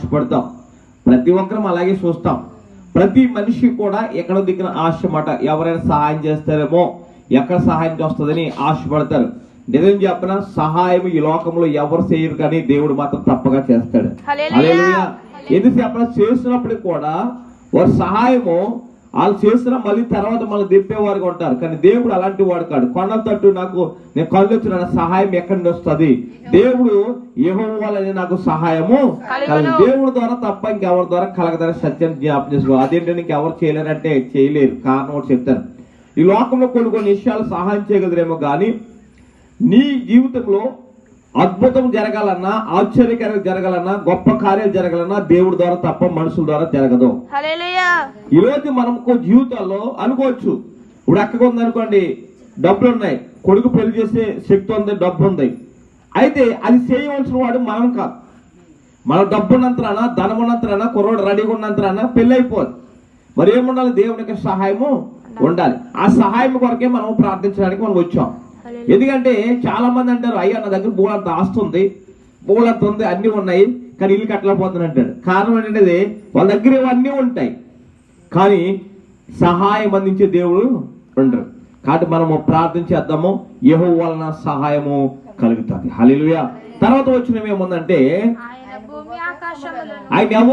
ఆశపడతాం. ప్రతి ఒక్కరం అలాగే చూస్తాం. ప్రతి మనిషి కూడా ఎక్కడో దిక్కున ఆశ మాట, ఎవరైనా సహాయం చేస్తారేమో, ఎక్కడ సహాయం వస్తుందని ఆశపడతారు. నిజం చెప్పిన సహాయం ఈ లోకంలో ఎవరు చేయరు, కానీ దేవుడు మాత్రం తప్పగా చేస్తాడు. హల్లెలూయా. ఎందుకు చెప్పిన చేసినప్పటికి కూడా వారు సహాయము వాళ్ళు చేసిన మళ్ళీ తర్వాత మళ్ళీ దింపేవారుగా ఉంటారు. కానీ దేవుడు అలాంటి వాడు కాదు. కొండ తట్టు నాకు నేను కళ్ళు వచ్చిన సహాయం ఎక్కడి నుండి వస్తుంది? దేవుడు యెహోవా వలన నాకు సహాయము కలదు. దేవుడి ద్వారా తప్ప ఇంకెవరి ద్వారా కలగదని సత్యం జ్ఞాపకం చేసుకోవాలి. అదేంటంటే ఇంకెవరు చేయలేరంటే చేయలేరు. కారణం ఒకటి చెప్తాను. ఈ లోకంలో కొన్ని విషయాలు సహాయం చేయగలరేమో, కానీ నీ జీవితంలో అద్భుతం జరగాలన్నా, ఆశ్చర్యకరం జరగాలన్నా, గొప్ప కార్యాలు జరగాలన్నా దేవుడి ద్వారా తప్ప మనుషుల ద్వారా జరగదు. ఈ రోజు మనకు జీవితాల్లో అనుకోవచ్చు, ఇప్పుడు అక్కగా ఉందనుకోండి, డబ్బులు ఉన్నాయి, కొడుకు పెళ్లి చేసే శక్తి ఉంది, డబ్బు ఉంది. అయితే అది చేయవలసిన వాడు మనం కాదు. మన డబ్బు ఉన్నంతరానా, ధనం ఉన్నంతరానా, కుర్రోడు రెడీగా ఉన్నంతరానా పెళ్లి అయిపోదు. మరి ఏముండాలి? దేవునికి సహాయము ఉండాలి. ఆ సహాయం కొరకే మనం ప్రార్థించడానికి మనం వచ్చాం. ఎందుకంటే చాలా మంది అంటారు, అయ్యా నా దగ్గర బోలంత ఆస్తుంది, బోలంత ఉంది, అన్ని ఉన్నాయి, కానీ ఇల్లు కట్టలేకపోతుంది అంటాడు. కారణం ఏంటంటే వాళ్ళ దగ్గర ఇవన్నీ ఉంటాయి, కానీ సహాయం అందించే దేవుడు ఉండరు. కాబట్టి మనము ప్రార్థించేద్దాము, యెహోవా వలన సహాయము కలుగుతుంది. హల్లెలూయా. తర్వాత వచ్చినవి ఏముందంటే ఆయన